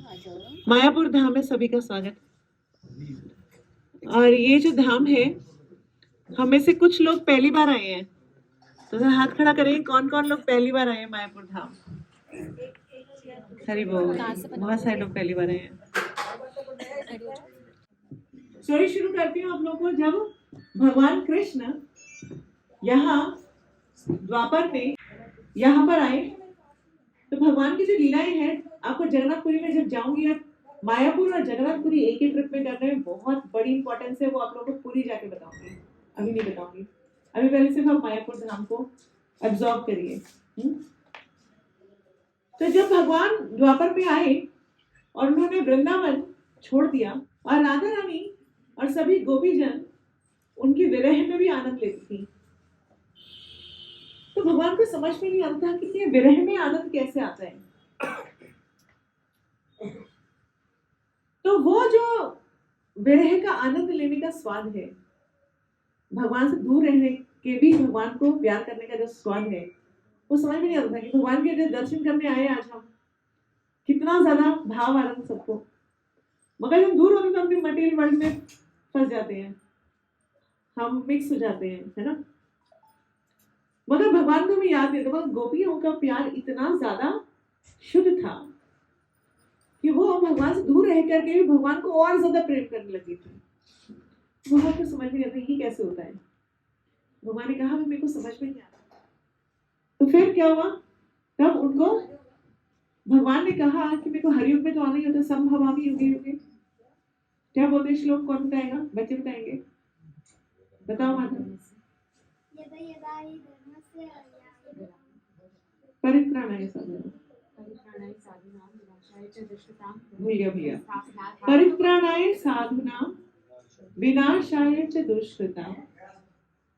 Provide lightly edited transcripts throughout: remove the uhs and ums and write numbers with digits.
मायापुर धाम में सभी का स्वागत। और ये जो धाम है, हम में से कुछ लोग पहली बार आए हैं, तो जरा हाथ खड़ा करेंगे कौन कौन लोग पहली बार आए हैं मायापुर धाम। हरी बोल। बहुत सारे लोग पहली बार आए हैं। स्टोरी शुरू करती हूँ आप लोगों को। जब भगवान कृष्ण यहाँ द्वापर में यहाँ पर आए, तो भगवान की जो लीलाएं हैं, आपको जगन्नाथपुरी में जब जाऊंगी, आप मायापुर और जगन्नाथपुरी एक ही ट्रिप में करने में बहुत बड़ी इंपॉर्टेंस है, वो आप लोगों को पूरी जाके बताऊंगी, अभी नहीं बताऊंगी। अभी पहले सिर्फ आप मायापुर धाम को एब्जॉर्ब करिए। तो जब भगवान द्वापर में आए और उन्होंने वृंदावन छोड़ दिया, और राधा रानी और सभी गोपीजन उनकी विरह में भी आनंद लेती थी, तो भगवान को समझ में नहीं आता कि ये विरह में आनंद कैसे आता है। तो वो जो विरह का आनंद लेने का स्वाद है, भगवान से दूर रहने के भी भगवान को प्यार करने का जो स्वाद है, वो समझ में नहीं आता कि भगवान के जो दर्शन करने आए आज हम, कितना ज्यादा भाव आ रहा था सबको, मगर जब दूर होते तो अपने मटेरियल वर्ल्ड में फंस जाते हैं, हम मिक्स हो जाते हैं, है ना। मगर भगवान को भी याद है, तो गोपियों का प्यार इतना ज्यादा शुद्ध था कि वो भगवान से दूर रह करके भी भगवान को और ज्यादा प्रेम करने लगी थी। भगवान को समझ में नहीं आता ये कैसे होता है। भगवान ने कहा मेरे को समझ में नहीं आता। तो फिर क्या हुआ, तब उनको भगवान ने कहा कि मेरे को हर युग में तो आना ही होता है, संभवामि युगे युगे। क्या बोलते हैं श्लोक, कौन बताएगा? बच्चे बताएंगे, बताओ माता। परित्राणाय साधुनां, भैया परित्राणाय साधुनां विनाशाय च दुष्कृतां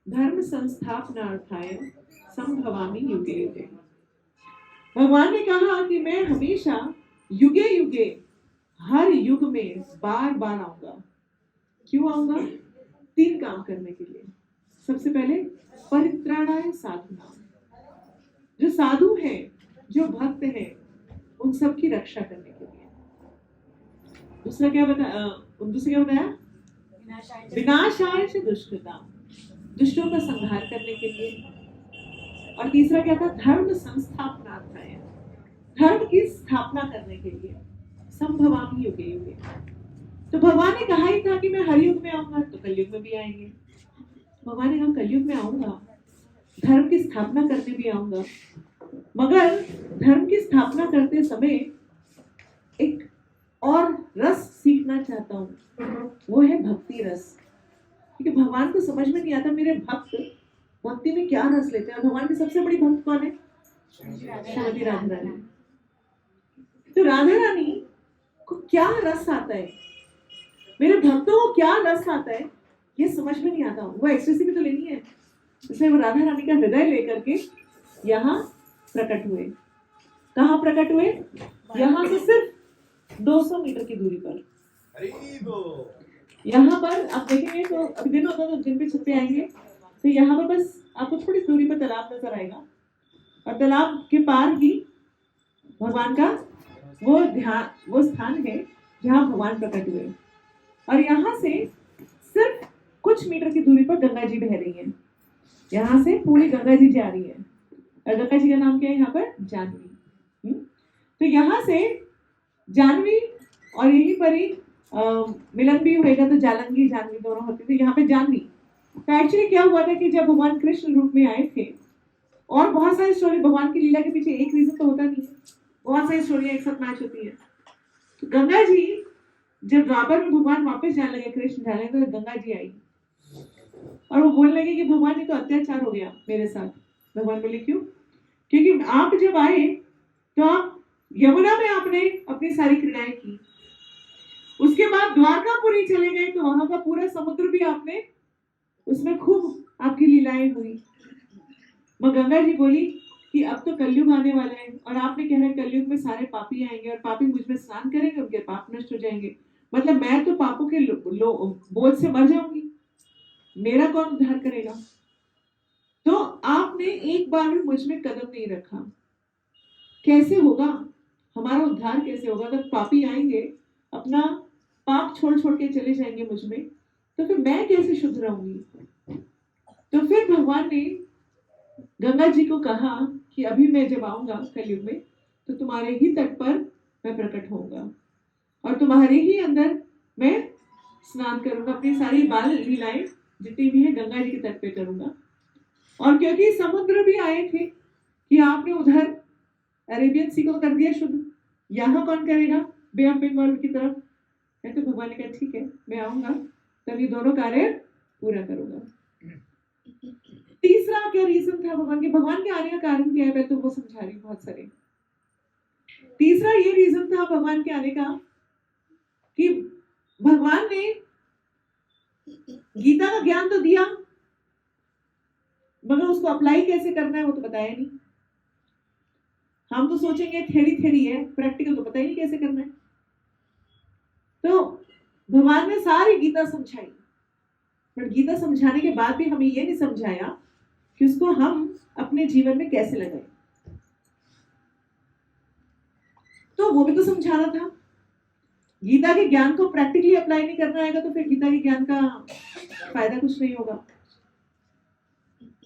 धर्म संस्थापनार्थाय संभवामि युगे युगे। भगवान ने कहा कि मैं हमेशा युगे युगे, हर युग में बार बार आऊंगा। क्यों आऊंगा? 3 काम करने के लिए। सबसे पहले परित्राणाय साधुनां, जो साधु हैं, जो भक्त हैं, उन सब की रक्षा करने के लिए। दूसरा क्या बताया? विनाशाय से दुष्कृतां, दुष्टों का संहार करने के लिए। और तीसरा क्या था? धर्म संस्थापनार्थाय, धर्म की स्थापना करने के लिए। संभवामि युगे युगे। तो भगवान ने कहा ही था कि मैं हर युग में आऊंगा, तो कलयुग में भी आएंगे। भगवान ने कहा कलयुग में आऊंगा, धर्म की स्थापना करने भी आऊंगा, मगर धर्म की स्थापना करते समय एक और रस सीखना चाहता हूँ, वो है भक्ति रस। क्योंकि भगवान को समझ में नहीं आता मेरे भक्त भक्ति में क्या रस लेते हैं। भगवान की सबसे बड़ी भक्त कौन है? श्रीमती राधा रानी। तो राधा रानी को क्या रस आता है, मेरे भक्तों को क्या रस आता है, ये समझ में नहीं आता। वो एक्सटेसी भी तो लेनी है, इसलिए वो राधा रानी का हृदय लेकर के यहाँ प्रकट हुए। कहाँ प्रकट हुए? यहाँ से सिर्फ 200 मीटर की दूरी पर। यहाँ पर आप देखेंगे तो अभी दिन होता है तो दिन पे छत पे आएंगे, तो यहाँ पर बस आपको थोड़ी दूरी पर तालाब नजर आएगा, और तालाब के पार ही भगवान का वो स्थान है जहाँ भगवान प्रकट हुए। और यहाँ से सिर्फ कुछ मीटर की दूरी पर गंगा जी बह रही है। यहाँ से पूरी गंगा जी जा रही है, और गंगा जी का नाम क्या है यहाँ पर? जानवी। तो यहाँ से जानवी, और यहीं पर ही मिलन भी होएगा, तो जालंगी जानवी दोनों होते थे। यहाँ पे जानवी। तो एक्चुअली क्या हुआ था कि जब भगवान कृष्ण रूप में आए थे, और बहुत सारी स्टोरी, भगवान की लीला के पीछे एक रीजन तो होता नहीं है, बहुत सारी स्टोरियां एक साथ मैच होती है। तो गंगा जी जब द्वापर में भगवान वापस जाने लगे, कृष्ण जाने लगे, तो गंगा जी आई और वो बोलने लगे कि भगवान जी तो अत्याचार हो गया मेरे साथ। भगवान बोले क्यों? क्योंकि आप जब आए तो आप यमुना में आपने अपनी सारी क्रीड़ाएं की, उसके बाद द्वारकापुरी चले गए तो वहां का पूरा समुद्र भी आपने, उसमें खूब आपकी लीलाएं हुई। मगर गंगा जी बोली कि अब तो कलयुग आने वाला है, और आपने कह रहे कलयुग में सारे पापी आएंगे, और पापी मुझ में स्नान करेंगे, उनके पाप नष्ट हो जाएंगे, मतलब मैं तो पापों के बोझ से मर जाऊंगी, मेरा कौन उद्धार करेगा? तो आपने एक बार भी मुझ में कदम नहीं रखा, कैसे होगा? हमारा उद्धार कैसे होगा? अगर पापी आएंगे, अपना पाप छोड़ छोड़ के चले जाएंगे मुझ में, तो फिर मैं कैसे शुद्ध रहूंगी? तो फिर भगवान ने गंगा जी को कहा कि अभी मैं जब आऊंगा कलयुग में, तो तुम्हारे ही तट पर मैं प्रकट होऊंगा और तुम्हारे ही अंदर मैं स्नान करूंगा, अपनी सारी बाल लीलाएं जितनी भी है गंगा जी के तट पे करूंगा। और क्योंकि समुद्र भी आए थे कि आपने उधर अरेबियन सी को कर दिया शुद्ध, यहाँ कौन करेगा? बे ऑफ बंगाल की तरफ है। तो भगवान ने कहा ठीक है, मैं आऊंगा, तब ये दोनों कार्य पूरा करूंगा। तीसरा क्या रीजन था भगवान के आने का कारण क्या है? मैं तो वो समझा रही हूँ बहुत सारे। तीसरा ये रीजन था भगवान के आने का कि भगवान ने गीता का ज्ञान तो दिया, मगर उसको अप्लाई कैसे करना है वो तो बताया नहीं। हम तो सोचेंगे थ्योरी थ्योरी है, प्रैक्टिकल तो पता ही नहीं कैसे करना है। तो भगवान ने सारी गीता समझाई, पर गीता समझाने के बाद भी हमें ये नहीं समझाया कि उसको हम अपने जीवन में कैसे लगाएं। तो वो भी तो समझाना था। गीता के ज्ञान को प्रैक्टिकली अप्लाई नहीं करना आएगा तो फिर गीता के ज्ञान का फायदा कुछ नहीं होगा।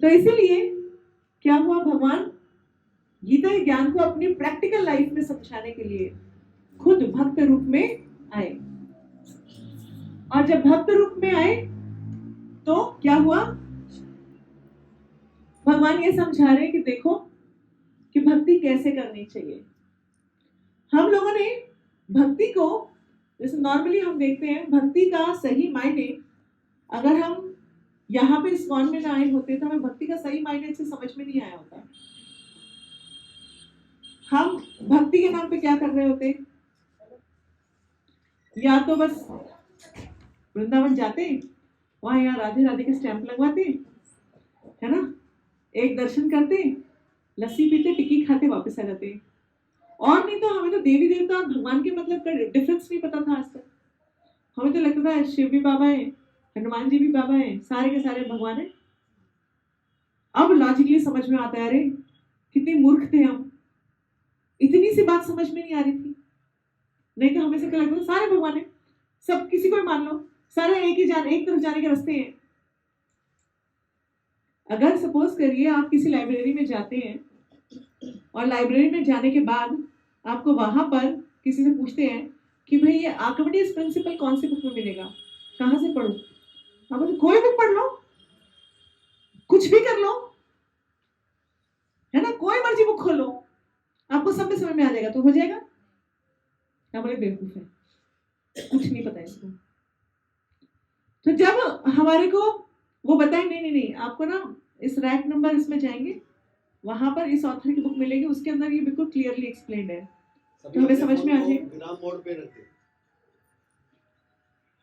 तो इसीलिए क्या हुआ, भगवान गीता के ज्ञान को अपनी प्रैक्टिकल लाइफ में समझाने के लिए खुद भक्त रूप में आए। और जब भक्त रूप में आए तो क्या हुआ, भगवान ये समझा रहे कि देखो कि भक्ति कैसे करनी चाहिए। हम लोगों ने भक्ति को, जैसे नॉर्मली हम देखते हैं, भक्ति का सही मायने, अगर हम यहाँ पे इस्कॉन में ना आए होते तो हमें भक्ति का सही मायने से समझ में नहीं आया होता। हम भक्ति के नाम पे क्या कर रहे होते, या तो बस वृंदावन जाते, वहां यहाँ राधे राधे के स्टैंप लगवाते, है ना, एक दर्शन करते, लस्सी पीते, टिक्की खाते, वापस आ जाते। और नहीं तो हमें तो देवी देवता और भगवान के मतलब का डिफरेंस नहीं पता था आज तक। हमें तो लगता था शिव भी बाबा है, हनुमान जी भी बाबा है, सारे के सारे भगवान है। अब लॉजिकली समझ में आता है, अरे कितने मूर्ख थे हम, इतनी सी बात समझ में नहीं आ रही थी। नहीं तो हमें से क्या लगता था सारे भगवान है, सब किसी को भी मान लो, सारे एक तरफ जाने के रास्ते हैं। अगर सपोज करिए आप किसी लाइब्रेरी में जाते हैं और लाइब्रेरी में जाने के बाद आपको वहां पर किसी से पूछते हैं कि भाई ये आर्किमिडीज प्रिंसिपल कौन से बुक में मिलेगा, कहाँ से पढ़ूं? आप बोलते कोई बुक पढ़ लो, कुछ भी कर लो, है ना, कोई मर्जी बुक खोलो, आपको सब में समझ में आ जाएगा, तो हो जाएगा। क्या बोले बेवकूफ है, कुछ नहीं पता इसको। तो जब हमारे को वो बताए नहीं नहीं नहीं, आपको ना इस रैक नंबर इसमें जाएंगे, वहां पर इस ऑथर की बुक मिलेगी, उसके अंदर ये बिल्कुल क्लियरली एक्सप्लेन्ड है, तो हमें समझ में आ जाए।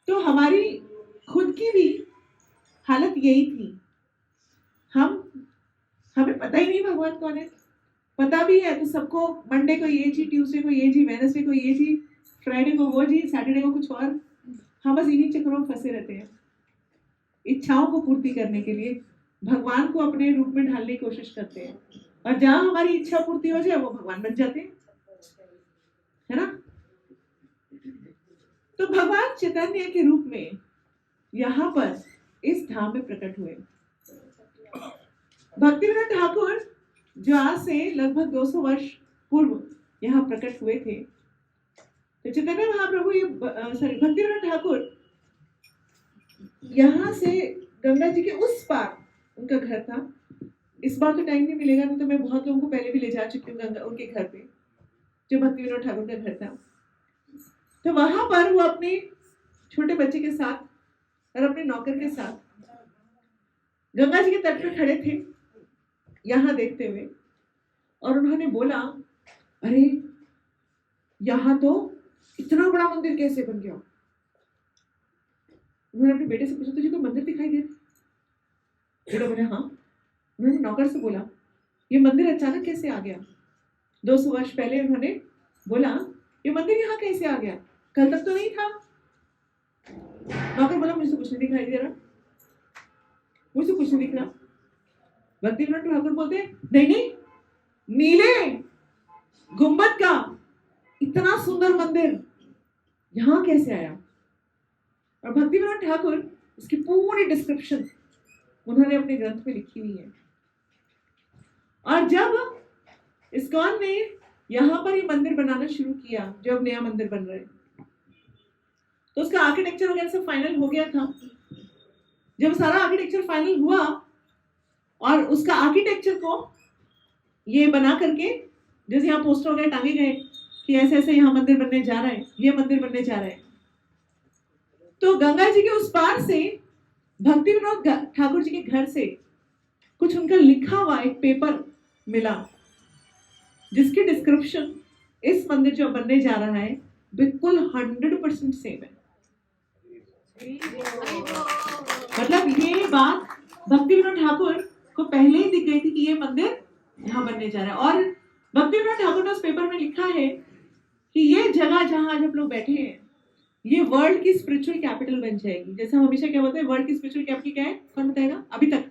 तो हमारी खुद की भी हालत यही थी। हमें पता ही नहीं भगवान कौन है, पता भी है तो सबको मंडे को ये जी, ट्यूसडे को ये जी, वेडनेसडे को ये जी, फ्राइडे को वो जी, सैटरडे को कुछ और। हम बस इन्हीं चक्रों में फंसे रहते हैं, इच्छाओं को पूर्ति करने के लिए भगवान को अपने रूप में ढालने की कोशिश करते हैं, और जहां हमारी इच्छा पूर्ति हो जाए वो भगवान बन जाते हैं, है ना। तो भगवान चैतन्य के रूप में यहाँ पर इस धाम में प्रकट हुए। भक्तिविनोद ठाकुर जो आज से लगभग 200 वर्ष पूर्व यहाँ प्रकट हुए थे, तो चैतन्य महाप्रभु भक्तिविनोद ठाकुर यहाँ से गंगा जी के उस पार उनका घर था। इस बार तो टाइम नहीं मिलेगा, नहीं तो मैं बहुत लोगों को पहले भी ले जा चुकी हूँ गंगा उनके घर पे, जो भक्तिविनोद ठाकुर का घर था। तो वहां पर वो अपने छोटे बच्चे के साथ और अपने नौकर के साथ गंगा जी के तट पर खड़े थे, यहाँ देखते हुए, और उन्होंने बोला, अरे यहाँ तो इतना बड़ा मंदिर कैसे बन गया? उन्होंने अपने बेटे से पूछा, तुझे कोई मंदिर दिखाई दे रहा? बेटा बोले हाँ। उन्होंने नौकर से बोला, ये मंदिर अचानक कैसे आ गया? 200 वर्ष पहले उन्होंने बोला, ये मंदिर यहाँ कैसे आ गया? कल तक तो नहीं था। नौकर बोला, मुझे कुछ नहीं दिखाई दे रहा, मुझे कुछ नहीं दिख रहा। भक्तिविनोद ठाकुर बोलते, नहीं नहीं, नीले गुंबद का इतना सुंदर मंदिर यहाँ कैसे आया? और भक्ति विनोद ठाकुर इसकी पूरी डिस्क्रिप्शन उन्होंने अपने ग्रंथ में लिखी हुई है। और जब इस्कॉन ने यहाँ पर ये मंदिर बनाना शुरू किया, जब नया मंदिर बन रहा है, तो उसका आर्किटेक्चर वगैरह सब फाइनल हो गया था। जब सारा आर्किटेक्चर फाइनल हुआ और उसका आर्किटेक्चर को ये बना करके, जैसे यहाँ पोस्टर वगैरह टांगे गए कि ऐसे ऐसे यहाँ मंदिर बनने जा रहा है, ये मंदिर बनने जा रहा है, तो गंगा जी के उस पार से भक्ति विनोद ठाकुर जी के घर से कुछ उनका लिखा हुआ एक पेपर मिला, जिसकी डिस्क्रिप्शन इस मंदिर जो बनने जा रहा है बिल्कुल 100% सेम है। मतलब ये बात भक्ति विनोद ठाकुर को पहले ही दिख गई थी कि ये मंदिर यहाँ बनने जा रहा है। और भक्ति विनोद ठाकुर ने उस पेपर में लिखा है कि ये जगह जहाँ आज हम लोग बैठे हैं, ये वर्ल्ड की स्पिरिचुअल कैपिटल बन जाएगी। जैसे हम हमेशा क्या बोलते हैं, वर्ल्ड की स्पिरिचुअल कैपिटल क्या है, कौन बताएगा? अभी तक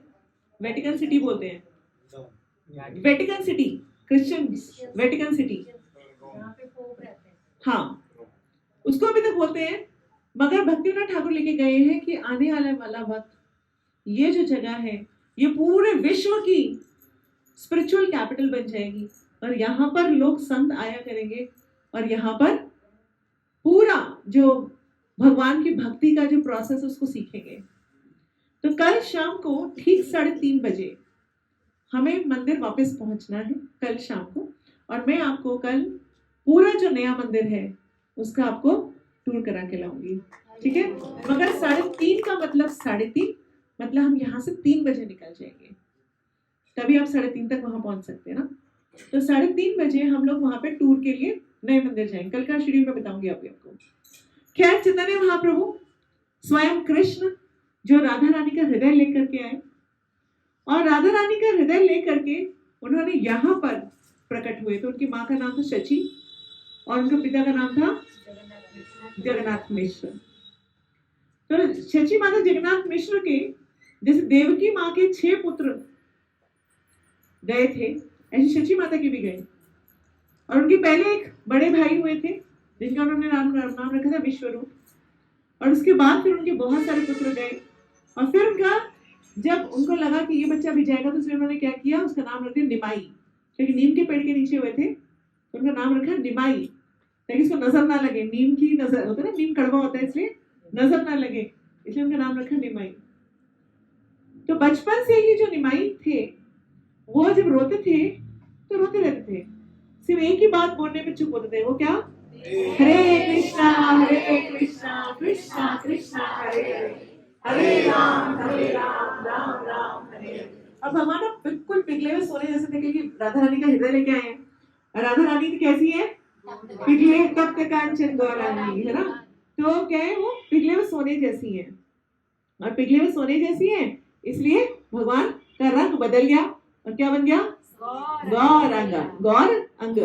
वेटिकन सिटी बोलते हैं, Vatican city, Christian Vatican city, हाँ, उसको अभी तक बोलते हैं। मगर भक्ति विनोद ठाकुर लेके गए हैं कि आने वाला वक्त ये जो जगह है ये पूरे विश्व की स्पिरिचुअल कैपिटल बन जाएगी, और यहाँ पर लोग संत आया करेंगे और यहाँ पर पूरा जो भगवान की भक्ति का जो प्रोसेस है उसको सीखेंगे। तो कल शाम को ठीक 3:30 बजे हमें मंदिर वापस पहुंचना है कल शाम को, और मैं आपको कल पूरा जो नया मंदिर है उसका आपको टूर करा के लाऊंगी, ठीक है? मगर 3:30 का मतलब 3:30 मतलब हम यहाँ से 3 बजे निकल जाएंगे, तभी आप 3:30 तक वहां पहुंच सकते हैं ना। तो 3:30 बजे हम लोग वहां पे टूर के लिए नए मंदिर जाएंगे। कल का शेड्यूल में बताऊंगी आपको। खैर, चैतन्य महाप्रभु स्वयं कृष्ण जो राधा रानी का हृदय लेकर के आए, और राधा रानी का हृदय लेकर के उन्होंने यहाँ पर प्रकट हुए। तो उनकी माँ का नाम था शची और उनके पिता का नाम था जगन्नाथ मिश्र। तो शची माता जगन्नाथ मिश्र के जैसे देवकी माँ के 6 पुत्र गए थे, ऐसे शची माता के भी गए। और उनके पहले एक बड़े भाई हुए थे जिनका उन्होंने नाम रखा था विश्वरूप, और उसके बाद फिर उनके बहुत सारे पुत्र गए। और फिर उनका जब उनको लगा कि ये बच्चा भी जाएगा तो इसलिए उन्होंने क्या किया, उसका नाम रख दिया निमाई, क्योंकि नीम के पेड़ के नीचे हुए थे तो उनका नाम रखा निमाई, ताकि इसको नजर ना लगे। नीम की नजर होता है ना, नीम कड़वा होता है इसलिए नजर ना लगे, इसलिए उनका नाम रखा निमाई। तो बचपन से ही जो निमाई थे वो जब रोते थे तो रोते रहते थे, सिर्फ एक ही बात बोलने में चुप होते थे। वो क्या? हरे कृष्णा कृष्णा कृष्णा हरे हरे राम राम राम हरे। अब भगवान बिल्कुल पिघले हुए सोने जैसे थे, क्योंकि राधा रानी का हृदय लेके आए हैं। और राधा रानी कैसी है? पिघले तप्त कांचन गौरांगी, है ना? तो क्या है, वो पिघले हुए सोने जैसी है। और पिघले हुए सोने जैसी है इसलिए भगवान का रंग बदल गया और क्या बन गया? गौर अंग,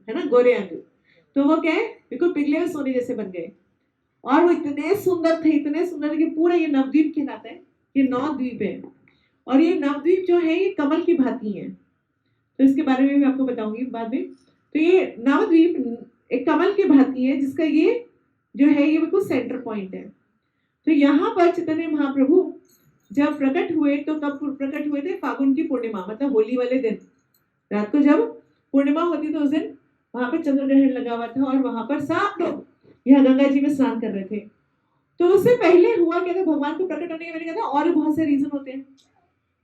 है ना, गोरे अंग। तो वो क्या है, बिल्कुल पिघले हुए सोने जैसे बन गए। और वो इतने सुंदर थे, इतने सुंदर कि पूरा ये नवद्वीप कहलाता है। ये 9 द्वीप है, और ये नवद्वीप जो है ये कमल की भांति है। तो इसके बारे में भी आपको बताऊंगी बाद में। तो ये नवद्वीप एक कमल की भांति है, जिसका ये जो है ये बिल्कुल सेंटर पॉइंट है। तो यहाँ पर चैतन्य महाप्रभु जब प्रकट हुए तो कब प्रकट हुए थे? फागुन की पूर्णिमा, मतलब होली वाले दिन रात को जब पूर्णिमा होती तो उस दिन वहां पे चंद्र ग्रहण लगा हुआ था, और वहां पर सब लोग यहाँ गंगा जी में स्नान कर रहे थे। तो उससे पहले हुआ क्या था, भगवान को प्रकट होने के मैंने कहा था और भी बहुत से रीजन होते हैं।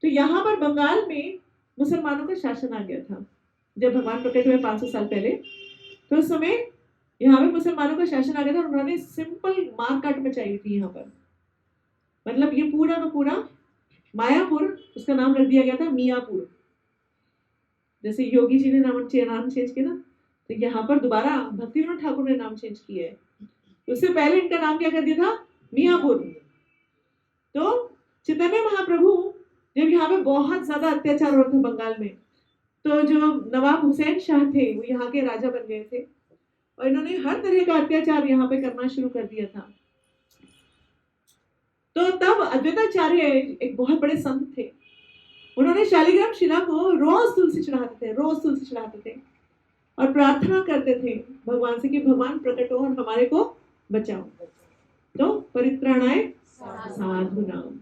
तो यहाँ पर बंगाल में मुसलमानों का शासन आ गया था जब भगवान प्रकट हुए 500 साल पहले। तो उस समय यहाँ पे मुसलमानों का शासन आ गया था, और उन्होंने सिंपल मारकाट मचाई थी यहाँ पर। मतलब ये पूरा का पूरा मायापुर, उसका नाम रख दिया गया था मियापुर। जैसे योगी जी ने नाम चेंज किया ना, तो यहाँ पर दोबारा भक्ति विनोद ठाकुर ने नाम चेंज किया है। उससे पहले इनका नाम क्या कर दिया था? मियापुर। तो चैतन्य महाप्रभु जब यहाँ पे बहुत ज्यादा अत्याचार हो रहा था बंगाल में, तो जो नवाब हुसैन शाह थे वो यहाँ के राजा बन गए थे, और इन्होंने हर तरह का अत्याचार यहाँ पे करना शुरू कर दिया था। तो तब अद्वैताचार्य एक बहुत बड़े संत थे, उन्होंने शालिग्राम शिला को रोज तुलसी चढ़ाते थे। और प्रार्थना करते थे भगवान से कि भगवान प्रकट हो और हमारे को बचाओ। तो परित्राणाय साधुनाम,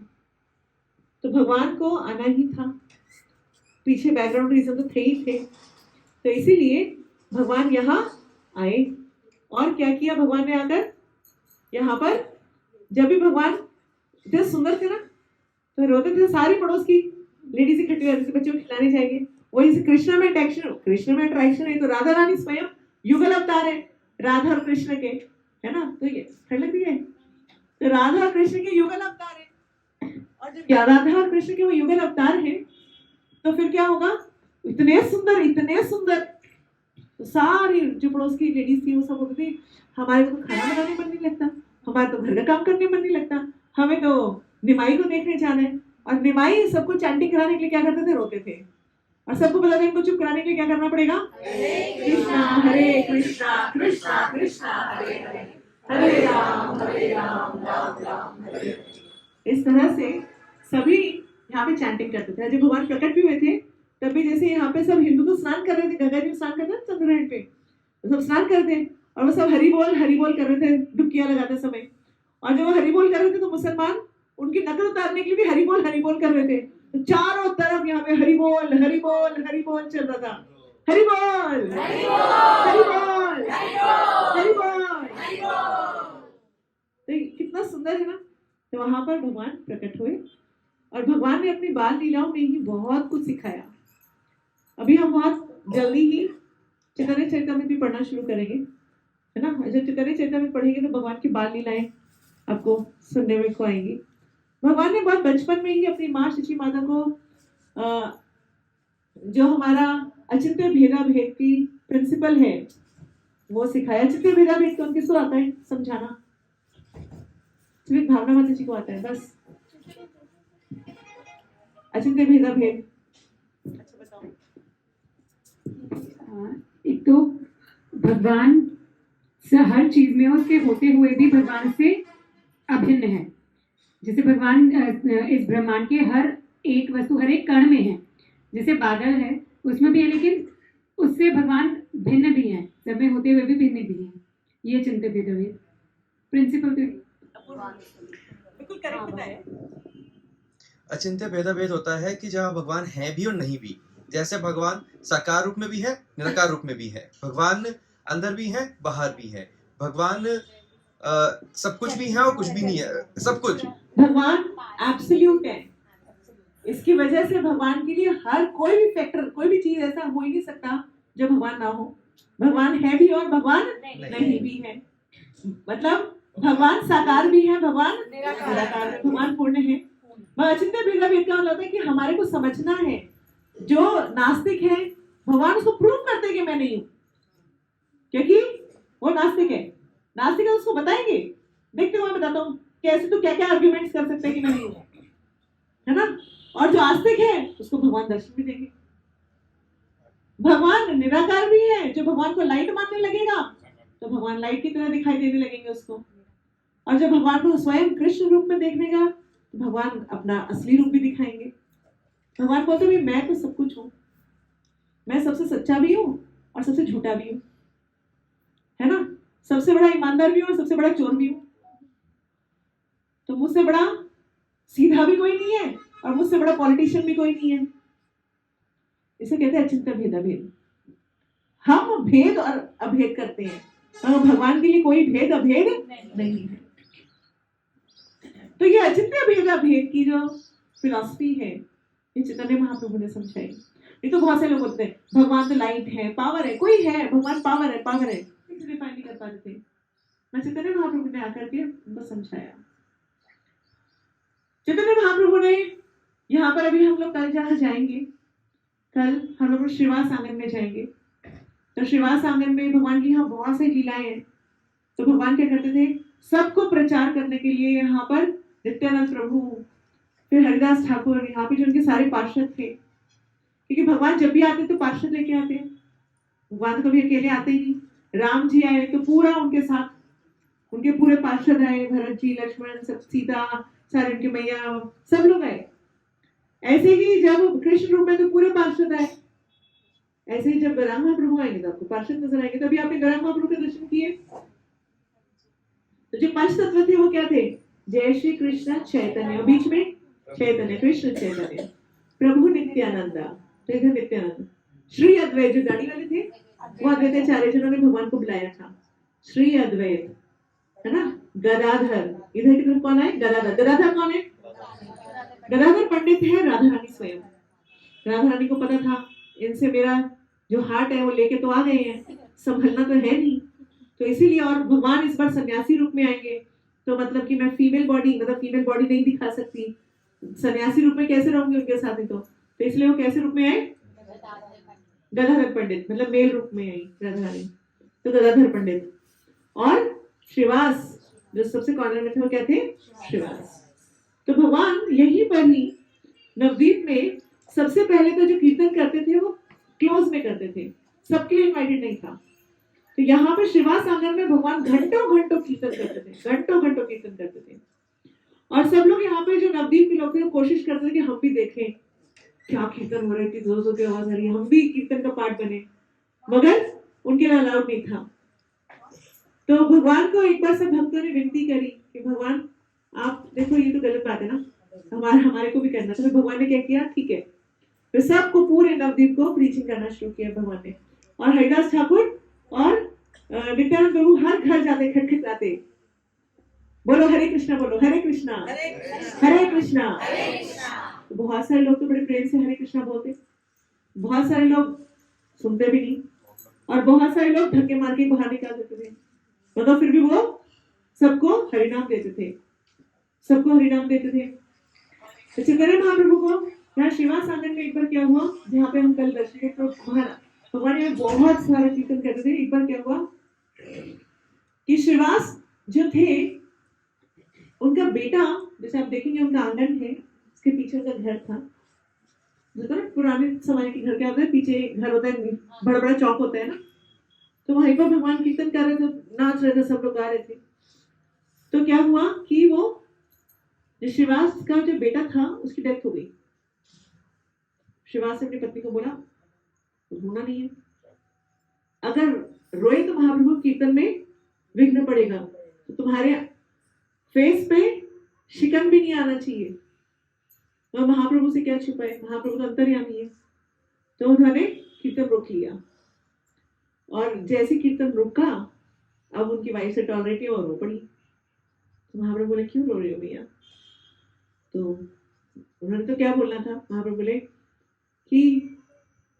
तो भगवान को आना ही था, पीछे बैकग्राउंड रीजन तो थे ही थे, तो इसीलिए भगवान यहाँ आए। और क्या किया भगवान ने आकर यहाँ पर? जब भी भगवान इतने सुंदर थे ना, तो रोते थे, सारी पड़ोस की लेडीज इकट्ठी रहती थी, बच्चों को खिलाने जाएंगे। वही से कृष्ण में अट्रैक्शन है, तो राधा रानी स्वयं युगल अवतार है राधा और कृष्ण के, है ना? तो ये खड़क भी है, तो राधा और कृष्ण के युगल अवतार है। और जब राधा और कृष्ण के वो युगल अवतार है, तो फिर क्या होगा? इतने सुंदर, तो सारी जो पड़ोस की लेडीज थी वो सब बोलती थी, हमारे को तो खाना बनाने मन नहीं लगता, हमारे तो घर का काम करने मन नहीं लगता, हमें तो निमाई को देखने जाना है। और निमाई सबको चैंटिंग कराने के लिए क्या करते थे? रोते थे। और सबको पता था इनको चुप कराने के लिए क्या करना पड़ेगा? हरे कृष्णा कृष्णा कृष्णा हरे हरे, हरे राम राम राम हरे। इस तरह से सभी यहाँ पे चैंटिंग करते थे। जब भगवान प्रकट भी हुए थे तभी जैसे यहाँ पे सब हिंदू तो स्नान कर रहे थे, गंगा जी स्नान करते हैं चंद्रग्रहण पे, तो सब स्नान करते हैं और वो सब हरि बोल कर रहे थे डुबकियां लगाते समय। और जब वो हरि बोल कर रहे थे तो मुसलमान उनकी नकल उतारने के लिए भी हरि बोल कर रहे थे। तो चारों तरफ यहाँ पे हरि बोल चल रहा था। हरि बोल हरि बोल हरि बोल। तो कितना सुंदर है ना। तो वहां पर भगवान प्रकट हुए और भगवान ने अपनी बाल लीलाओं में ही बहुत कुछ सिखाया। अभी हम बहुत जल्दी ही चैतन्य चरितामृत भी पढ़ना शुरू करेंगे, है ना? जब चैतन्य चरितामृत पढ़ेंगे तो भगवान की बाल लीलाएं आपको सुनने में को आएंगी। भगवान ने बहुत बचपन में ही अपनी माँ शची माता को जो हमारा अचिंत्य भेदा भेद की प्रिंसिपल है वो सिखाया। अचिंत्य भेदा भेद कौन किसको आता है समझाना? सिर्फ भावना माता जी को आता है बस। अचिंत्य भेदा भेद अच्छा बताओ। एक तो भगवान हर चीज में उसके होते हुए भी भगवान से अभिन्न है। जैसे भगवान इस ब्रह्मांड के हर एक वस्तु, हर एक कण में है। जैसे बादल है उसमें भी है, लेकिन उससे भगवान भिन्न भी है, सब में होते हुए भी भिन्न भी है। ये चिंतन भेद प्रिंसिपल बिल्कुल करेक्ट बताया। अचिंत्य भेदाभेद होता है कि जहाँ भगवान है भी और नहीं भी। जैसे भगवान साकार रूप में भी है, निराकार रूप में भी है। भगवान अंदर भी है, बाहर भी है। भगवान सब कुछ भी है और कुछ भी नहीं है, सब कुछ। भगवान एब्सोल्यूट है। इसकी वजह से भगवान के लिए हर कोई भी फैक्टर, कोई भी चीज ऐसा हो ही नहीं सकता जो भगवान ना हो। भगवान है भी और भगवान नहीं भी है। मतलब भगवान साकार भी है, भगवान निराकार है, भगवान पूर्ण है। अचिंत्य भेदा भेद का मतलब है कि हमारे को समझना है। जो नास्तिक है भगवान उसको प्रूव करते हैं कि मैं नहीं हूं, क्योंकि वो नास्तिक है। नास्तिक है उसको बताएंगे, देखते हुए बताता हूँ कैसे तो क्या क्या आर्ग्यूमेंट्स कर सकते हैं कि मैं नहीं हूं, है ना? और जो आस्तिक है उसको भगवान दर्शन भी देंगे। भगवान निराकार भी है। जो भगवान को लाइट मानने लगेगा तो भगवान लाइट की तरह दिखाई देने लगेंगे उसको। और जब भगवान को स्वयं कृष्ण रूप में देखने का तो भगवान अपना असली रूप भी दिखाएंगे। भगवान बोलते भी मैं तो सब कुछ हूँ, मैं सबसे सच्चा भी हूँ और सबसे झूठा भी हूँ, है ना? सबसे बड़ा ईमानदार भी हूँ और सबसे बड़ा चोर भी हूँ। तो मुझसे बड़ा सीधा भी कोई नहीं है और मुझसे बड़ा पॉलिटिशियन भी कोई नहीं है। इसे कहते हैं अचिंत्य भेदा भेद। हम भेद और अभेद करते हैं, भगवान के लिए कोई भेद अभेद नहीं है। तो ये अचिंत्य भेदा भेद की जो फिलॉसफी है ये चैतन्य महाप्रभु ने समझाई। ये तो बहुत से लोग बोलते हैं भगवान तो लाइट है, पावर है, कोई है भगवान पावर है डिफाइन नहीं कर पाते थे। मैं चैतन्य महाप्रभु ने आकर के उनको समझाया। चैतन्य महाप्रभु ने यहाँ पर अभी हम लोग कल जहाँ जाएंगे, कल हम लोग श्रीवास आंगन में जाएंगे। तो श्रीवास आंगन में भगवान की यहाँ बहुत सी लीलाएं हैं। तो भगवान क्या करते थे, सबको प्रचार करने के लिए यहाँ पर नित्यानंद प्रभु, फिर हरिदास ठाकुर, यहाँ पे जो उनके सारे पार्षद थे, क्योंकि भगवान जब भी आते तो पार्षद लेके आते हैं। भगवान तो कभी अकेले आते ही नहीं। राम जी आए तो पूरा उनके साथ उनके पूरे पार्षद आए, भरत जी, लक्ष्मण, सब, सीता, सारे उनके मैया, सब लोग आए। ऐसे ही जब कृष्ण रूप में तो पूरे पार्षद आए। ऐसे ही जब गौरांग महाप्रभु आएंगे तो आपको पार्षद नजर आएंगे। तभी आपने गौरांग महाप्रभु के दर्शन किए। तो जो पंच तत्व थे वो क्या थे? जय श्री कृष्ण चैतन्य, और बीच में चैतन्य, कृष्ण चैतन्य, प्रभु नित्यानंदा, तो इधर नित्यानंद, श्री अद्वैत जो दाढ़ी वाले थे वो अद्वैताचार्य जिन्होंने भगवान को बुलाया था, श्री अद्वैत, है ना। गदाधर, इधर की तरफ कौन है? गदाधर। गदाधर कौन है? गदाधर पंडित है राधा रानी स्वयं। राधा रानी को पता था इनसे मेरा जो हार्ट है वो लेके तो आ गए हैं, संभलना तो है नहीं, तो इसीलिए, और भगवान इस बार सन्यासी रूप में आएंगे, तो मतलब कि मैं फीमेल बॉडी नहीं दिखा सकती, सन्यासी रूप में कैसे रहूंगी उनके साथ ही, तो इसलिए वो कैसे रूप में आए? गदाधर पंडित, मतलब मेल रूप में आई राधा रानी, तो गदाधर पंडित। और श्रीवास जो सबसे कॉर्नर में थे वो क्या थे? श्रीवास। तो भगवान यहीं पर ही नवद्वीप में सबसे पहले तो जो कीर्तन करते थे वो क्लोज में करते थे, सबके लिए इनवाइटेड नहीं था। तो यहाँ पे श्रीवास आंगन में भगवान घंटों घंटों कीर्तन करते थे, घंटों घंटों कीर्तन करते थे। और सब लोग यहाँ पे जो नवद्वीप के लोग थे कोशिश करते थे कि हम भी देखें क्या कीर्तन हो रही थी, जोर जोर की आवाज आ रही है, हम भी कीर्तन का पार्ट बने, मगर उनके लिए अलाउड नहीं था। तो भगवान को एक बार सब भक्तों ने विनती करी कि भगवान आप देखो ये तो गलत बात है ना, हमारे को भी करना। तो भगवान ने क्या किया? ठीक है, तो सबको पूरे नवद्वीप को प्रीचिंग करना शुरू किया भगवान ने। और हरिदास ठाकुर और नित्यानंद प्रभु हर घर जाते, खटखटाते, बोलो हरे कृष्णा, बोलो हरे कृष्णा, हरे कृष्णा। तो बहुत सारे लोग तो बड़े प्रेम से हरे कृष्णा बोलते, बहुत सारे लोग सुनते भी नहीं, और बहुत सारे लोग धक्के मार के बाहर निकाल देते थे, मतलब फिर भी वो सबको हरिनाम देते थे, सबको हरिनाम देते थे। तो चैतन्य महाप्रभु को यहाँ श्रीवास आंगन में एक बार क्या हुआ, जहाँ पे हम कल दर्शन किए, तो भगवान ने बहुत सारा कीर्तन करते थे। एक बार क्या हुआ कि श्रीवास जो थे उनका बेटा, जैसे आप देखेंगे उनका आंगन है, उसके पीछे उनका घर था, जो तो पुराने समय के घर क्या होता है, पीछे घर होता है, बड़ा बड़ा चौक होता है ना, तो वहीं पर भगवान कीर्तन कर रहे थे, नाच रहे थे, सब लोग गा रहे थे। तो क्या हुआ कि वो श्रीवास का जो बेटा था उसकी डेथ हो गई। श्रीवास ने अपनी पत्नी को बोला रोना नहीं है, अगर रोए तो महाप्रभु कीर्तन में विघ्न पड़ेगा, तो तुम्हारे फेस पे शिकन भी नहीं आना चाहिए। तो महाप्रभु से क्या छुपाए, महाप्रभु तो अंतर्यामी है। तो उन्होंने कीर्तन रोक लिया, और जैसे कीर्तन रुका अब उनकी वाइफ से टॉलरेट नहीं और रो पड़ी। तो महाप्रभु बोले क्यों रो रहे हो भैया? तो उन्होंने तो क्या बोलना था, महाप्रभु बोले कि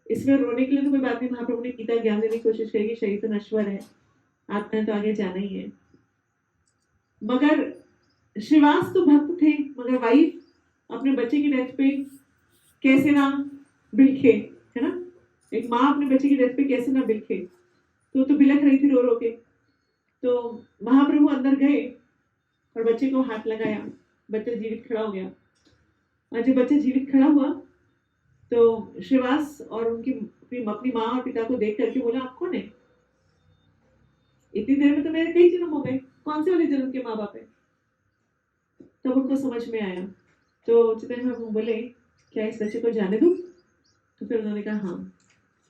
इसमें रोने के लिए तो कोई बात नहीं, महाप्रभु ने गीता ज्ञान देने की कोशिश करी कि शरीर तो नश्वर है, आत्मा ने तो आगे जाना ही है। मगर श्रीवास तो भक्त थे, मगर वाइफ अपने बच्चे की डेथ पे कैसे ना बिलखे, है ना, एक माँ अपने बच्चे की डेथ पे कैसे ना बिलखे, तो बिलख रही थी रो रो के। तो महाप्रभु अंदर गए और बच्चे को हाथ लगाया, बच्चा जीवित खड़ा हो गया। और जब बच्चा जीवित खड़ा हुआ तो श्रीवास और उनकी अपनी माँ और पिता को देख करके बोला आप कौन है? इतनी देर में तो मेरे कई जन्म हो गए, कौन से वाले जन्म के माँ बाप है? तब उनको समझ में आया। तो चैतन्य महाप्रभु बोले क्या इस बच्चे को जाने दूं? तो फिर उन्होंने कहा हाँ,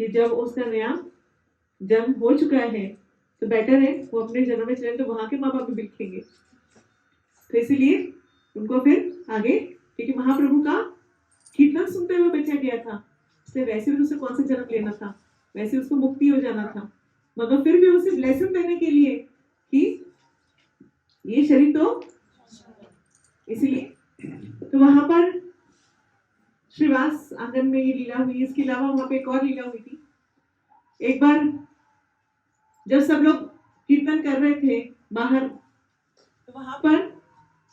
कि जब उसका नया जन्म हो चुका है तो बेटर है वो अपने जन्म में चले, तो वहां के माँ बाप भी बिलखेंगे। तो इसीलिए उनको फिर आगे, क्योंकि महाप्रभु का कीर्तन सुनते हुए बच्चा गया था, इसलिए वैसे भी उसे कौन सा जन्म लेना था, वैसे उसको मुक्ति हो जाना था, मगर फिर भी उसे ब्लेसिंग देने के लिए कि ये शरीर तो, इसीलिए तो वहां पर श्रीवास आंगन में ये लीला हुई। इसके अलावा वहां पे एक और लीला हुई थी। एक बार जब सब लोग कीर्तन कर रहे थे बाहर, तो वहां पर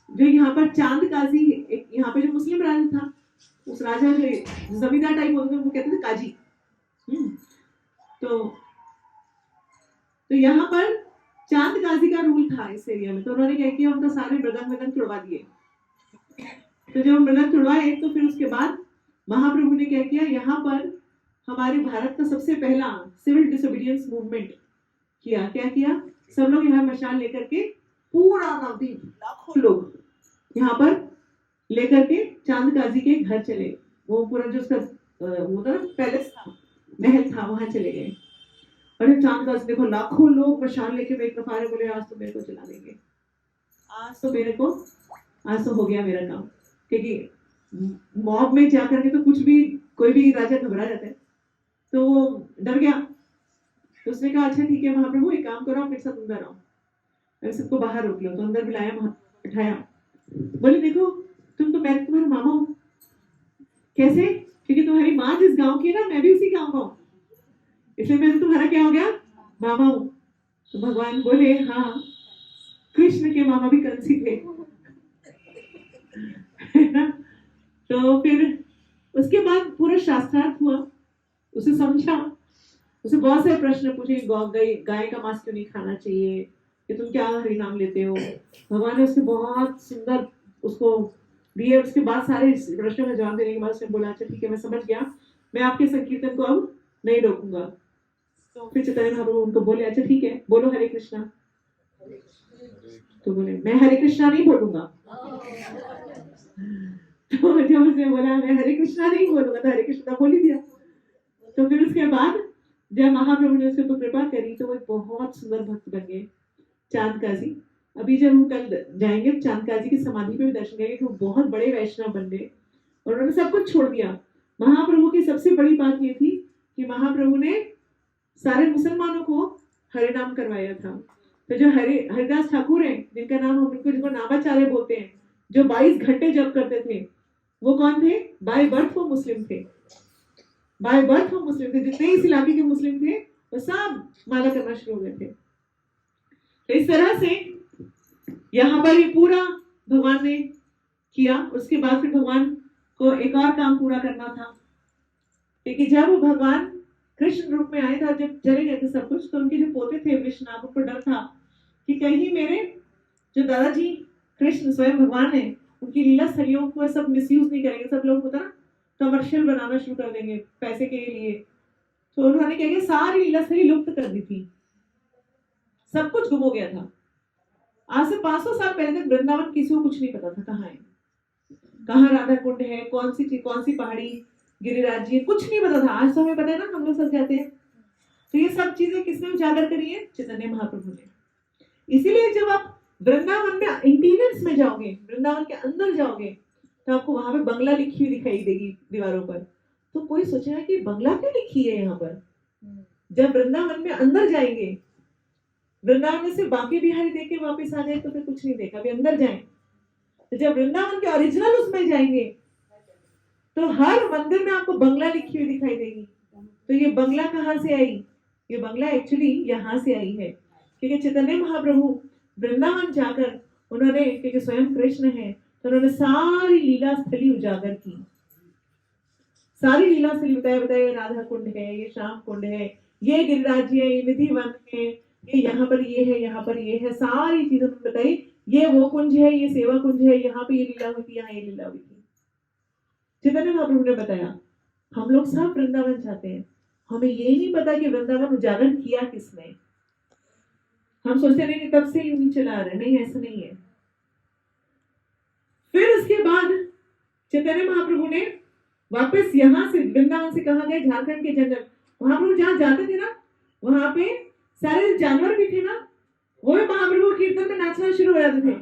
जो यहाँ पर चांद काजी, एक यहाँ पे जो मुस्लिम राजा था, उस राजा जो जमींदार टाइप होते थे उनको कहते थे काजी। तो यहाँ पर चांद काजी का रूल था इस एरिया में। तो उन्होंने क्या किया, उनका सारे मृदंग छुड़वा दिए। तो जब मृदंग छुड़वाए तो फिर उसके बाद महाप्रभु ने क्या किया, यहाँ पर हमारे भारत का सबसे पहला सिविल डिसोबीडियंस मूवमेंट किया। क्या किया, सब लोग यहाँ मशाल लेकर के पूरा नवद्वीप लाखों लोग यहाँ पर लेकर के चांद काजी के घर चले। वो पूरा जो उसका वो था पैलेस था, महल था, वहां चले गए। और चांद का देखो लाखों लोग मशाल लेके मेरी तरफ आ रहे, बोले आज तो मेरे को जला देंगे, आज तो हो गया मेरा काम। क्योंकि मॉब में जा करके तो कुछ भी, कोई भी राजा घबरा जाता है, तो वो डर गया। तो उसने कहा अच्छा ठीक है महाप्रभु, एक काम करो, आप मेरे साथ अंदर आओ, मैं सबको बाहर रोक लो। तो अंदर बुलाया, वहां बैठाया, बोले देखो मैं तुम्हारा मामा हूँ। कैसे? क्योंकि तुम्हारी माँ जिस गांव की है ना, मैं भी उसी गांव का हूँ, इसलिए मैं तुम्हारा क्या हो गया, मामा हूँ। तो भगवान बोले हाँ, कृष्ण के मामा भी कंसी थे। है ना? तो फिर उसके बाद पूरा शास्त्रार्थ हुआ, उसे समझा, उसे बहुत सारे प्रश्न पूछे, गाय का मांस क्यों नहीं खाना चाहिए, कि तुम क्या हरि नाम लेते हो। भगवान ने उसके बहुत सुंदर उसको दिए। उसके बाद सारे प्रश्नों का जवाब देने के बाद उसने बोला अच्छा ठीक है, मैं समझ गया, मैं आपके संकीर्तन को अब नहीं रोकूंगा। तो फिर चैतन्य महाप्रभु उनको बोले अच्छा ठीक है, बोलो हरे कृष्णा। तो बोले मैं हरे कृष्णा नहीं बोलूंगा। तो जब उसने बोला मैं हरे कृष्णा नहीं बोलूंगा, तो हरे कृष्णा बोल ही दिया। तो फिर उसके बाद जब महाप्रभु ने उसके ऊपर कृपा करी, तो वो एक बहुत सुंदर भक्त बन गए, चांद काजी। अभी जब हम कल जाएंगे चांद काजी की समाधि पे भी दर्शन करेंगे, वो बहुत बड़े वैष्णव बन गए और उन्होंने सब कुछ छोड़ दिया। महाप्रभु की सबसे बड़ी बात ये थी कि महाप्रभु ने सारे मुसलमानों को हरे नाम करवाया था। तो जो हरिदास ठाकुर हैं, जिनका नाम हम जिनको नामाचार्य बोलते हैं, जो 22 घंटे जप करते थे, वो कौन थे? बाय बर्थ वो मुस्लिम थे, बाय बर्थ वो मुस्लिम थे। जितने इस इलाके के मुस्लिम थे वो सब माला करना शुरू हो गए थे। तो इस तरह से यहाँ पर ये पूरा भगवान ने किया। उसके बाद फिर भगवान को एक और काम पूरा करना था, क्योंकि जब भगवान कृष्ण रूप में आए थे, जब चले गए थे सब कुछ, तो उनके जो पोते थे वृषनाभ, उनको डर था कि कहीं मेरे जो दादाजी कृष्ण स्वयं भगवान है, उनकी लीला स्थलियों को सब मिसयूज नहीं करेंगे, सब लोग होता ना कमर्शियल बनाना शुरू कर देंगे पैसे के लिए। तो उन्होंने क्या किया, सारी लीला स्थली लुप्त कर दी थी, सब कुछ गुम हो गया था। आज से 500 साल पहले तक वृंदावन किसी को कुछ नहीं पता था कहाँ है, कहाँ राधा कुंड है, कौन सी पहाड़ी गिरिराज जी, कुछ नहीं पता था। आज तो हमें पता है ना, हम लोग सब जाते हैं। तो ये सब चीजें किसने उजागर करी है? चैतन्य महाप्रभु ने। इसीलिए जब आप वृंदावन में इंटीरियर्स में जाओगे, वृंदावन के अंदर जाओगे, तो आपको वहां पे बंगला लिखी हुई दिखाई देगी दीवारों पर। तो कोई सोचेगा कि बंगला क्यों लिखी है यहाँ पर। जब वृंदावन में अंदर जाएंगे, वृंदावन में सिर्फ बाकी बिहारी देख के वापस आ जाए तो फिर कुछ नहीं देखा, अभी अंदर जाए। तो जब वृंदावन के ओरिजिनल उसमें जाएंगे, तो हर मंदिर में आपको बंगला लिखी हुई दिखाई देगी। तो ये बंगला कहाँ से आई? ये बंगला एक्चुअली यहाँ से आई है, क्योंकि चैतन्य महाप्रभु वृंदावन जाकर उन्होंने, क्योंकि स्वयं कृष्ण है, तो उन्होंने सारी लीला स्थली उजागर की, सारी लीला स्थली बताया, राधा कुंड है, ये श्याम कुंड है, ये गिरिराज है, ये निधि वन है, ये यहाँ पर ये है, यहाँ पर ये है, सारी चीजें बताई। ये वो कुंज है, ये सेवा कुंज है, यहाँ पे ये लीला हुई थी, यहाँ ये लीला हुई थी। चैतन्य महाप्रभु ने बताया। हम लोग सब वृंदावन जाते हैं, हमें ये नहीं पता कि वृंदावन उजागर किया किसने। हम सोचते नहीं तब से यूं चला रहे, नहीं ऐसा नहीं है। फिर उसके बाद चैतन्य महाप्रभु ने वापस यहाँ से वृंदावन से कहा गए झारखंड के जंगल। महाप्रभु जहाँ जाते थे ना, वहां पे सारे जानवर भी थे ना, वो भी महाप्रभु कीर्तन में नाचना शुरू हो जाते थे।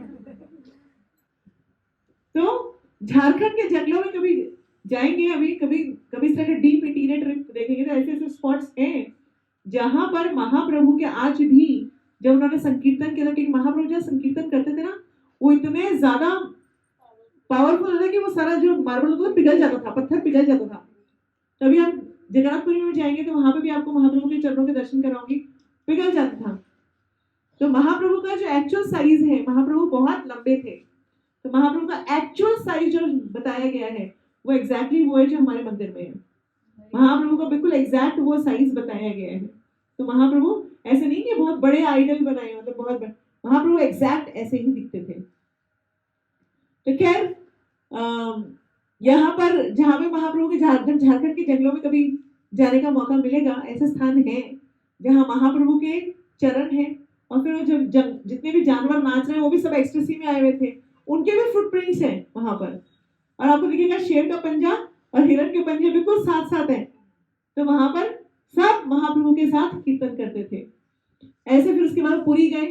तो झारखंड के जंगलों में कभी जाएंगे, अभी कभी इस तरह का डीप इंटीरियर ट्रिप देखेंगे, तो ऐसे ऐसे स्पॉट्स हैं जहां पर महाप्रभु के आज भी, जब उन्होंने संकीर्तन किया था, क्योंकि महाप्रभु जब संकीर्तन करते थे ना, वो इतने ज्यादा पावरफुल होता कि वो सारा जो मार्बल होता था पिघल जाता था, पत्थर पिघल जाता था। तो अभी हम जगन्नाथपुरी में जाएंगे तो वहां पे भी आपको महाप्रभु के चरणों के दर्शन कराऊंगी, पिघल जाता था। तो महाप्रभु का जो एक्चुअल साइज है, महाप्रभु बहुत लंबे थे, तो महाप्रभु का एक्चुअल साइज जो बताया गया है वो एग्जैक्टली वो है जो हमारे मंदिर में है। महाप्रभु का बिल्कुल एग्जैक्ट वो साइज बताया गया है। तो महाप्रभु ऐसे नहीं कि बहुत बड़े आइडल बनाए, मतलब बहुत बड़े, महाप्रभु एग्जैक्ट ऐसे ही दिखते थे। तो खैर यहाँ पर जहाँ पे महाप्रभु के झारखंड के जंगलों में कभी जाने का मौका मिलेगा, ऐसे स्थान है जहाँ महाप्रभु के चरण हैं, और फिर वो जितने भी जानवर नाच रहे हैं वो भी सब एक्सटेसी में आए हुए थे, उनके भी फुटप्रिंट्स हैं वहां पर। और आपको दिखेगा शेर का पंजा और हिरण के पंजे बिल्कुल साथ साथ हैं। तो वहां पर सब महाप्रभु के साथ कीर्तन करते थे। ऐसे फिर उसके बाद पुरी गए,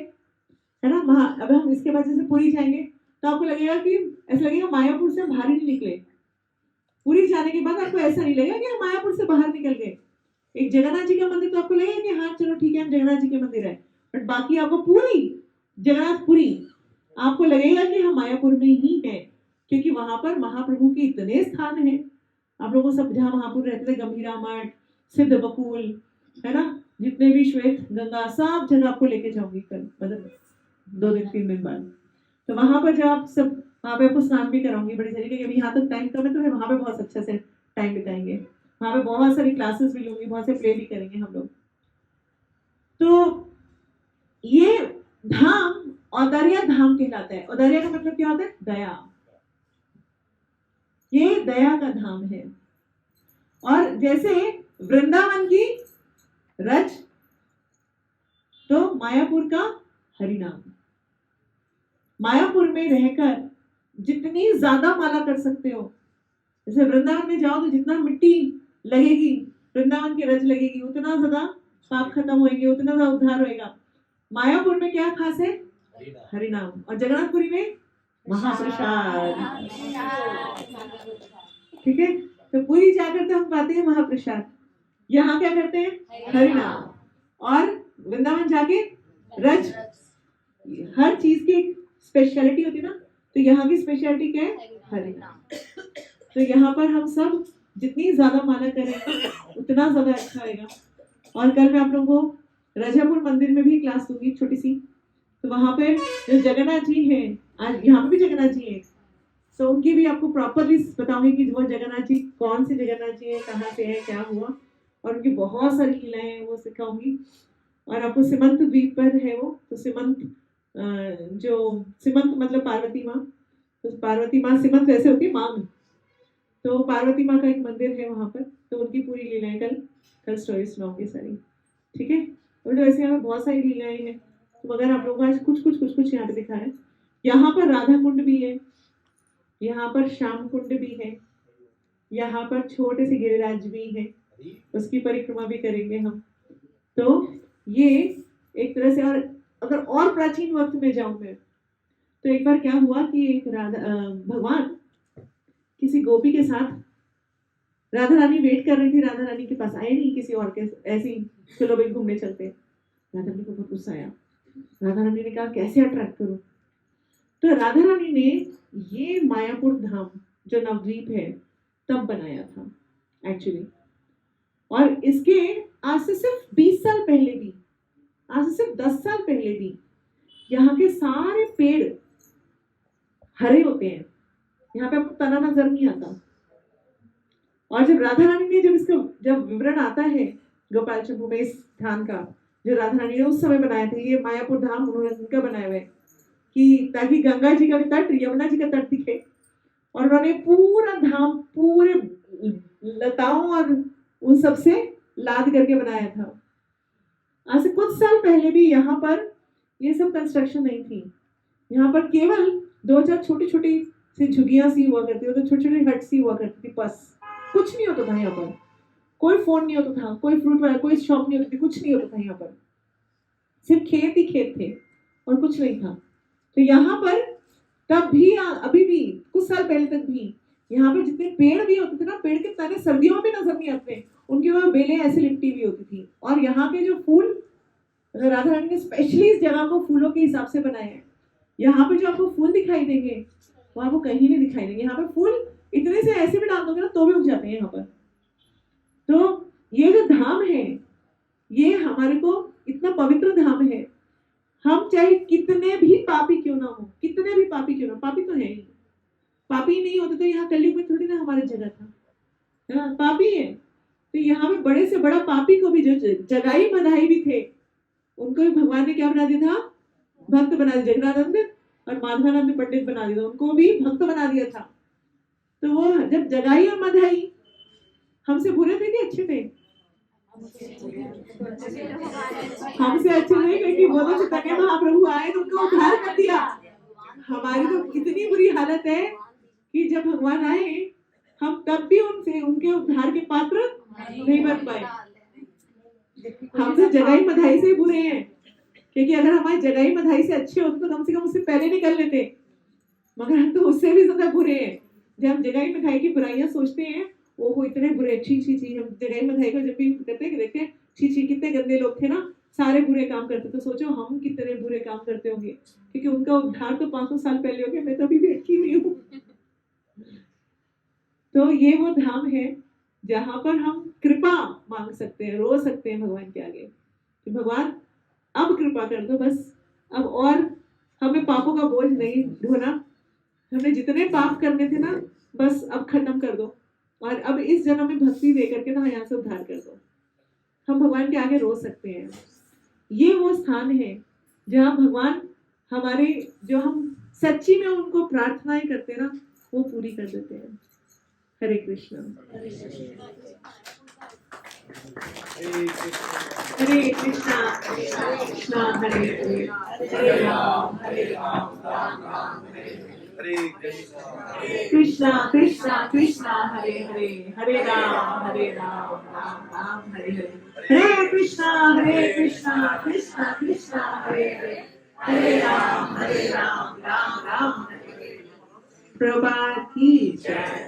है ना। अब हम इसके बाद जैसे पुरी जाएंगे तो आपको लगेगा कि ऐसा लगेगा मायापुर से हम बाहर ही नहीं निकले। पुरी जाने के बाद आपको ऐसा नहीं लगेगा कि हम मायापुर से बाहर निकल गए। एक जगन्नाथ जी का मंदिर तो आपको लगेगा कि हाँ चलो ठीक है हम जगन्नाथ जी के मंदिर है, बट बाकी आपको पूरी जगन्नाथपुरी आपको लगेगा कि हम मायापुर में ही हैं, क्योंकि वहां पर महाप्रभु के इतने स्थान हैं। आप लोगों को सब जहाँ महापुर रहते थे, गंभीरा मठ, सिद्ध बकुल, है ना, जितने भी श्वेत गंगा, सब जगह आपको लेके जाऊंगी कल, मतलब 2 दिन 3 दिन बाद। तो वहां पर जब आप सब वहां पे आपको स्नान भी कराऊंगी बड़ी सारी, क्योंकि अभी यहाँ तक टाइम कम है तो वहां पे बहुत अच्छा से टाइम बिताएंगे। वहां पे बहुत सारी क्लासेस भी लूंगी, बहुत से प्ले भी करेंगे हम लोग। तो ये धाम औदरिया धाम कहलाता है। औदरिया का मतलब क्या होता है? दया। ये दया का धाम है। और जैसे वृंदावन की रज, तो मायापुर का हरिनाम। मायापुर में रहकर जितनी ज्यादा माला कर सकते हो, जैसे वृंदावन में जाओ तो जितना मिट्टी लगेगी, वृंदावन की रज लगेगी, उतना ज्यादा पाप खत्म होएंगे, उतना ज्यादा उद्धार होएगा। मायापुर में क्या खास है? हरिनाम। और जगन्नाथपुरी में महाप्रसाद। ठीक है, तो पूरी जाकर तो हम पाते हैं महाप्रसाद, यहाँ क्या करते हैं? हरिनाम। और वृंदावन जाके रज। हर चीज की एक स्पेशलिटी होती है ना, तो यहाँ की स्पेशलिटी क्या है? हरिनाम। तो यहाँ पर हम सब जितनी ज्यादा माला करेंगे उतना ज्यादा अच्छा होगा। और कल मैं आप लोगों को राजापुर मंदिर में भी क्लास दूंगी छोटी सी। तो वहां पे जो जगन्नाथ जी हैं, आज यहाँ पे भी जगन्नाथ जी हैं, तो उनकी भी आपको प्रॉपरली बताऊंगी कि वो जगन्नाथ जी कौन से जगन्नाथ जी हैं, कहाँ से है, क्या हुआ, और उनकी बहुत सारी लीलाएं हैं वो सिखाऊंगी। और आपको सीमंत द्वीप पर है वो, तो सीमंत जो सीमंत मतलब पार्वती माँ, तो पार्वती माँ सीमंत वैसे होती है मांग, तो पार्वती माँ का एक मंदिर है वहाँ पर, तो उनकी पूरी लीलाएं कल स्टोरी सुनाऊंगी सारी। ठीक है, और वैसे यहाँ पे बहुत सारी लीलाएं हैं, तो अगर आप लोगों का कुछ यहाँ पे दिखा है। यहाँ पर राधा कुंड भी है, यहाँ पर श्याम कुंड भी है, यहाँ पर छोटे से गिरिराज भी है, उसकी परिक्रमा भी करेंगे हम। तो ये एक तरह से, और अगर और प्राचीन वक्त में जाऊं मैं, तो एक बार क्या हुआ कि एक भगवान किसी गोपी के साथ, राधा रानी वेट कर रही थी, राधा रानी के पास आए नहीं किसी और के, ऐसे ही चलो भाई घूमने चलते। राधा रानी को बहुत गुस्सा आया। राधा रानी ने कहा कैसे अट्रैक्ट करूं, तो राधा रानी ने ये मायापुर धाम जो नवद्वीप है तब बनाया था एक्चुअली। और इसके आज से सिर्फ 20 साल पहले भी, आज से सिर्फ 10 साल पहले भी यहाँ के सारे पेड़ हरे होते हैं, यहाँ पे आपको तना नजर नहीं आता। और जब राधा रानी ने जब विवरण आता है गोपाल चंपू में इस धाम का, जो राधा रानी ने उस समय बनाया था, ये मायापुर धाम उन्होंने उनका बनाया हुआ है कि ताकि गंगा जी का भी तट, यमुना जी का तट दिखे। और उन्होंने पूरा धाम पूरे लताओं और उन सब से लाद करके बनाया था। आज से कुछ साल पहले भी यहाँ पर ये सब कंस्ट्रक्शन नहीं थी, यहाँ पर केवल 2-4 छोटी छोटी सी झुग्गियां सी हुआ करती, तो छोटी छोटी हट सी हुआ करती थी, बस कुछ नहीं होता था यहाँ पर। कोई फोन नहीं होता था, कोई फ्रूट वाला कोई शॉप नहीं होती थी, कुछ नहीं होता था यहाँ पर, सिर्फ खेत ही खेत थे और कुछ नहीं था। तो यहाँ पर तब भी, अभी भी कुछ साल पहले तक भी यहाँ पर जितने पेड़ भी होते थे ना, पेड़ के तने सर्दियों में नजर नहीं आते, उनकी वह बेलें ऐसे लिपटी हुई होती थी। और यहाँ के जो फूल, राधा रानी ने स्पेशली इस जगह को फूलों के हिसाब से बनाया है। यहाँ पे जो आपको फूल दिखाई देंगे वो आपको कहीं नहीं दिखाई देंगे। यहाँ पे फूल इतने से ऐसे भी डाल दोगे ना तो भी उग जाते हैं यहाँ पर। तो ये जो धाम है ये हमारे को इतना पवित्र धाम है। हम चाहे कितने भी पापी क्यों ना हो, कितने भी पापी क्यों ना, पापी तो है ही, पापी नहीं होते तो यहाँ कलयुग में थोड़ी ना हमारी जगह था, है ना, पापी है। तो यहाँ पे बड़े से बड़ा पापी को भी, जो जगाई बधाई भी थे, उनको भी भगवान ने क्या बना दिया था? भक्त बना दिया। जगदानंद और माधवानंद पंडित बना दिया, उनको भी भक्त बना दिया था। तो वो जब जगाई और मधाई हमसे बुरे थे कि अच्छे थे? हमसे अच्छे थे, क्योंकि वो तो चैतन्य महाप्रभु आए तो उनको उद्धार कर दिया। हमारी तो इतनी बुरी हालत है कि जब भगवान आए हम तब भी उनसे उनके उद्धार के पात्र नहीं बन पाए। हम तो जगाई मधाई से बुरे हैं, क्योंकि अगर हमारी जगाई मधाई से अच्छे होते तो कम से कम उससे पहले निकल लेते, मगर हम तो उससे भी ज्यादा बुरे हैं। जब हम जगाई मधाई की बुराइयां सोचते हैं, ओहो इतने बुरे, छी छी छी, हम जगाई मधाई को जब भी करते हैं देखते हैं, छी छी कितने गंदे लोग थे ना, सारे बुरे काम करते, तो सोचो हम कितने बुरे काम करते होंगे, क्योंकि उनका उद्धार तो 500 साल पहले हो गया, मैं तो अभी भी अटकी हुई हूँ। तो ये वो धाम है जहां पर हम कृपा मांग सकते हैं, रो सकते हैं भगवान के आगे कि भगवान अब कृपा कर दो, बस अब और हमें पापों का बोझ नहीं ढोना, हमने जितने पाप करने थे ना बस अब खत्म कर दो, और अब इस जन्म में भक्ति दे करके ना यहाँ से उद्धार कर दो। हम भगवान के आगे रो सकते हैं। ये वो स्थान है जहाँ भगवान हमारे, जो हम सच्ची में उनको प्रार्थनाएं करते हैं ना, वो पूरी कर देते हैं। हरे कृष्णा। हरे कृष्णा कृष्णा हरे हरे, हरे राम राम राम हरे कृष्णा कृष्णा कृष्णा हरे हरे, हरे राम राम राम हरे हरे, हरे कृष्णा कृष्णा कृष्णा हरे हरे, हरे राम राम राम हरे हरे। प्रभुपाद की जय।